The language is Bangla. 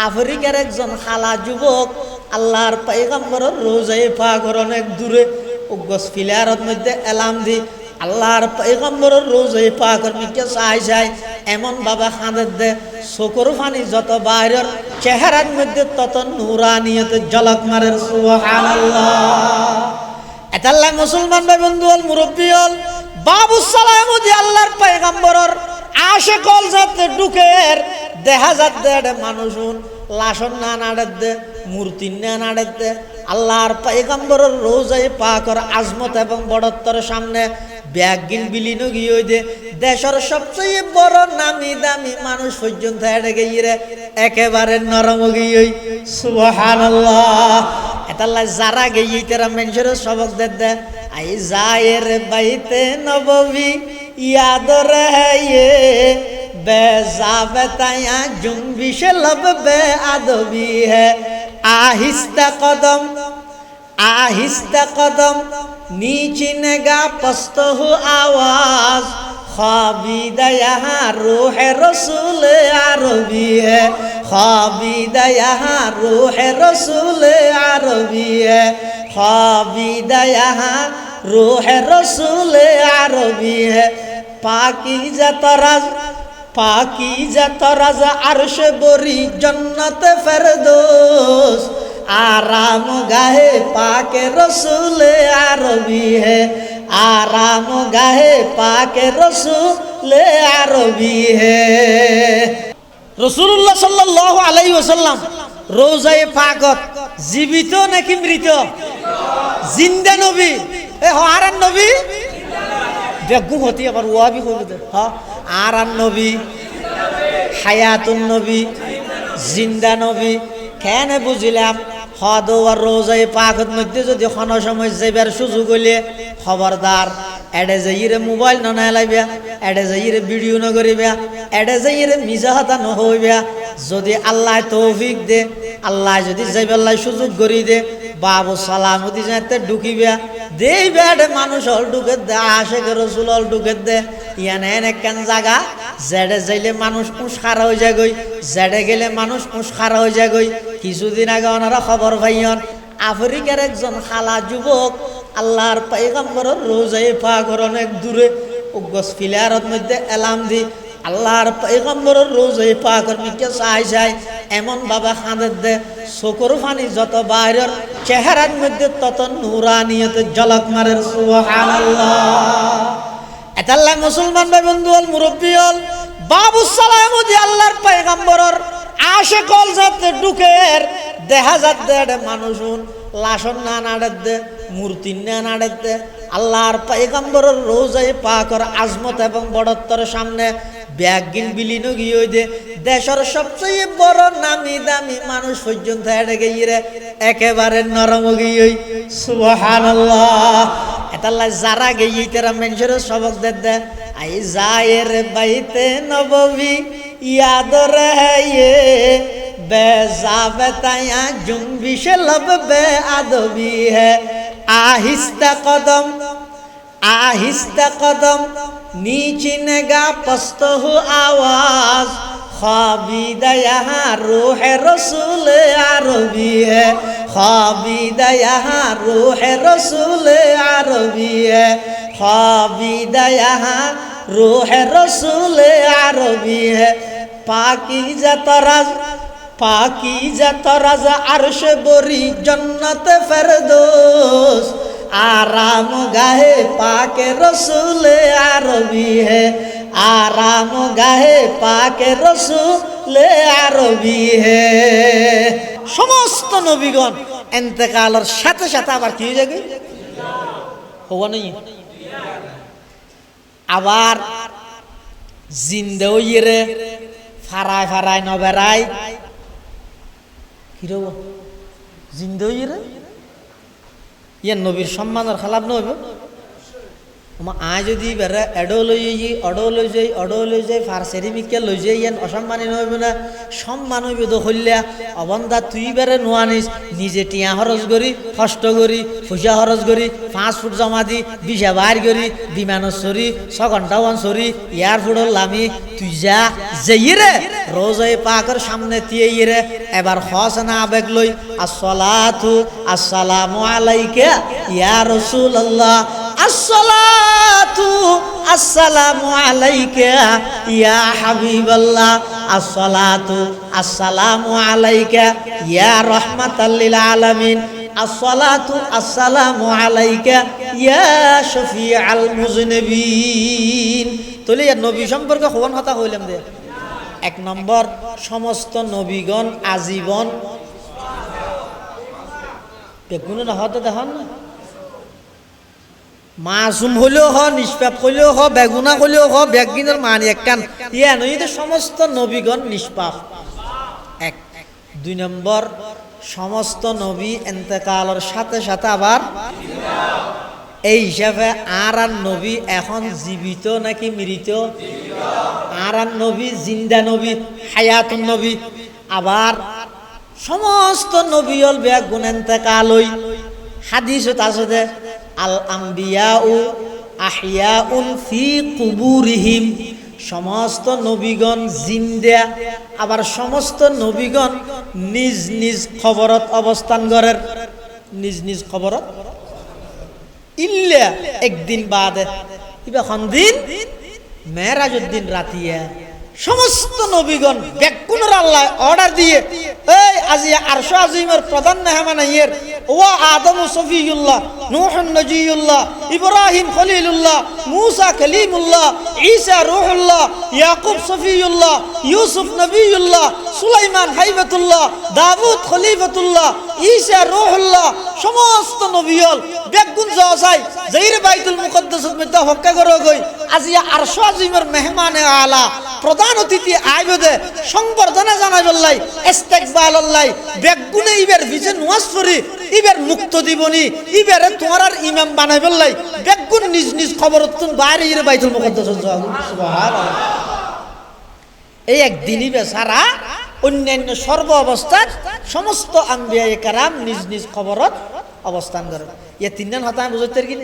আফ্রিকার একজন খালা যুবক আল্লাহর পয়গম্বরের রোজায়ে পাকের অনেক দূরে উগস ফিলারত মধ্যে এলাম দি আল্লাহর পয়গম্বরের রোজায়ে পাকের মধ্যে চাই এমন বাবা খাঁদের দে চকুর পানি যত বাইরের চেহারার মধ্যে তত নুরানিয়তে ঝলক মারে সুবহানাল্লাহ। এতাল্লাহ মুসলমান ভাই বন্ধু হল মুরব্বী হল বাবু সালাম দি আল্লাহর পয়গম্বরের আশিক হল যাতে ঢুকের দেখা যাচ্ছে মানুষ লাশন না নাড়ে দে মূর্তি না নাড়ে দে আল্লাহর পয়গম্বরের রোজায়ে পাকের আজমত এবং বড়ত্বের সামনে ব্যাগিন বিলীন গিয়ে দে দেশের সবচেয়ে বড় নামি দামি মানুষ পর্যন্ত হেঁটে গিয়ে একেবারে নরম গিয়ে সুবহানাল্লাহ। এতাল্লাহ যারা গিয়ে তারা মানুষের সবক দে আই জায়ের বাইতে নববী याद रहे बेजाबताया जुम्बिश लब बे अदबी है आहिस्ता कदम नीचे नगा पस्त हो आवाज ख्वाबीदा यहाँ रूह रसूल अरबी है ख्वाबीदा यहाँ रूह रसूल अरबी है ख्वाबीदा यहाँ रूह रसूल अरबी है पाकीज़ा तराज अर्श बोरी जन्नत फिरदौस आराम गाहे पाके रसूल अरबी है आराम गाहे पाके रसूल अरबी है। रसूलुल्लाह सल्लल्लाहु अलैहि वसल्लम रोजाए पाकत जीवित नाकि मृत जिंदा नबी ए हारान नबी बेगु होती आबार ওয়া भी কইবে দে হ্যাঁ আরান নবী হায়াতুন নবী জিন্দা নবী কেন বুঝিলাম হদ আর রোজায়ে পাকের মধ্যে যদি কোনো সময় যাইবার সুযোগ হইলে খবরদার এডে যাইরে মোবাইল না লাইবা এডে যাইরে ভিডিও না করিবা এডে যাইরে মিজাহাতা ন হইবা যদি আল্লাহ তৌফিক দে আল্লাহ যদি যাইবার সুযোগ করি দে বাবু সালামতি যাতে ঢুকিবা দেই বেড়ে মানুষ হল ঢুকে দে আশেক রসুল হল ঢুকে দে ইয়ানে একখান জায়গা জেডে যাইলে মানুষ উস্কারা হয়ে যায় গই জেডে গেলে মানুষ উস্কারা হয়ে যায় গই। কিছুদিন আগে ওনারা খবর পাইন আফ্রিকার একজন খালা যুবক আল্লাহর পয়গম্বরের রোজায়ে পাকের অনেক দূরে উগস ফিলারত মধ্যে এলাম দি আল্লাহর পয়গম্বরের রোজায়ে পাকের মধ্যে চাই এমন বাবা খাঁদের দে চকুর পানি যত বাইরের চেহারার মধ্যে তত নুরানিয়তে ঝলক মারে সুবহানাল্লাহ। এতাল্লাহ মুসলমান ভাই বন্ধু হল মুরব্বী হল বাবু সালাম দি আল্লাহর পয়গম্বরের আশিক হল যাতে ঢুকের দেখা যাচ্ছে মানুষ লাশন না নাড়ে দে মূর্তি না নাড়ে দে আল্লাহর পয়গম্বরের রোজায়ে পাকের আজমত এবং বড়ত্বের সামনে ব্যাগিন বিলীন গিয়ে দে দেশের সবচেয়ে বড় নামি দামি মানুষ পর্যন্ত হেঁটে গিয়ে একেবারে নরম গিয়ে সুবহানাল্লাহ। এতাল্লাহ যারা গিয়ে তারা মানুষের সবক দে আই জায়ের বাইতে নববী याद रहे बेजाबताया जुम्बिश लब बे अदबी है आहिस्ता कदम नीचे नगा पस्त हो आवाज ख्वाबीदा यहाँ रूह रसूल अरबी है ख्वाबीदा यहाँ रूह रसूल अरबी है ख्वाबीदा यहाँ रूह रसूल अरबी है पाकीज़ा तराज अर्श बोरी जन्नत फिरदौस आराम गाहे पाके रसूल अरबी है आराम गाहे पाके रसूल अरबी है। समस्त नबीगण इंतकालर साथे साथे आबार कि हয়ে যাবে হওয়া নেই আবার জিন্দা হইরে ফারায় ফারায় নবেরাই কি রব জিন্দা হইরে ইয়ার নবীর সম্মানের খেলাপ নইব আয় যদি বেড়ে এডো লই যাই অডো লই যাই ফার্সেরি মিকে লই যাই ইয়ান অসম্মানী নহইব না সম্মান হইব তো হইলা অবন্ধা তুই বেড়ে নোয়ানিস নিজে টিয়া খরচ করি কষ্ট করি পয়সা খরচ করি 5 ফুট জমা দি বিশা বাইর করি বিমানত চরি 6 ঘন্টা ওয়ান চরি এয়ারপোর্টর লামি তুই যা যেই রে রোজায়ে পাকের সামনে দিয়ে রে এবার হস না আবেগ লই আসসালাতু আসসালামু আলাইকা ইয়া রাসূলুল্লাহ আসসালাতু আসসালামু আলাইকা ইয়া হাবিবাল্লাহ আসসালাতু আসসালামু আলাইকা ইয়া রাহমাতাল লিল আলামিন আসসালাতু আসসালামু আলাইকা ইয়া শফিআল মুযনিবিন। তাহলে নবী সম্পর্কে কোন কথা কইলাম দে 1 নম্বর সমস্ত নবীগণ আজীবন বেগুন না হতে দেখুন মাসুম হলেও হ নিষ্পাপ হলেও হ বেগুনা হলেও হ বেগিনের মানি একখান ইয়া নয় সমস্ত নবীগণ নিষ্পাপ 1 2 নম্বর সমস্ত নবী ইন্তেকালের সাথে সাথে আবার এই হিসাবে আর নবী এখন জীবিত নাকি মৃত আর নবী জিন্দা নবী হায়াতুন নবী আবার সমস্ত নবী হল বেগুন ইন্তেকাল হই হাদিসত আছে আল আম্বিয়াউ আহিয়াউন ফি কুবুরিহিম সমস্ত নবীগণ জিন্দা আবার সমস্ত নবীগণ নিজ নিজ খবরত অবস্থান করেন নিজ নিজ খবরত ইল্লা একদিন বাদে ইবা দিন মেরাজের দিন রাতিয়া সমস্ত নবীগণ বেকুনের আল্লাহ অর্ডার দিয়ে এই আজি আরশ আজিমের প্রধান মেহমান আইয়ের ওয়া আদম সফিউল্লাহ নূহ নজিউল্লাহ ইব্রাহিম খলিলুল্লাহ মুসা কালিমুল্লাহ ঈসা রূহুল্লাহ ইয়াকুব সফিউল্লাহ ইউসুফ নবিউল্লাহ সুলাইমান হাইবাতুল্লাহ দাউদ খলিফাতুল্লাহ ঈসা রূহুল্লাহ সমস্ত নবীল বেগুন যাওয়াই যাইরে বাইতুল মুকদ্দাসত মধ্যে হক্কা করে গই আজি আরশ আজিমের মেহমানে আলা প্রধান অতিথি আইবদে সংবর্ধনা জানাইবল্লাই ইস্তেকবালল্লাই বেগুনে ইবের ভিজে নামাজ পড়ি ইবের মুক্ত দিবনি ইবেরে তোমার আর ইমাম বানাইবল্লাই বেগুন নিজ নিজ খবরতুন বাইরে ইরে বাইতুল মুকদ্দাসত যাও সুবহানাল্লাহ এই একদিনই বেচারা অন্যান্য সর্ব অবস্থায় সমস্ত আম্বিয়া কেরাম নিজ নিজ খবরত অবস্থান করে ইয়া তিনজন হতা বুঝতে কি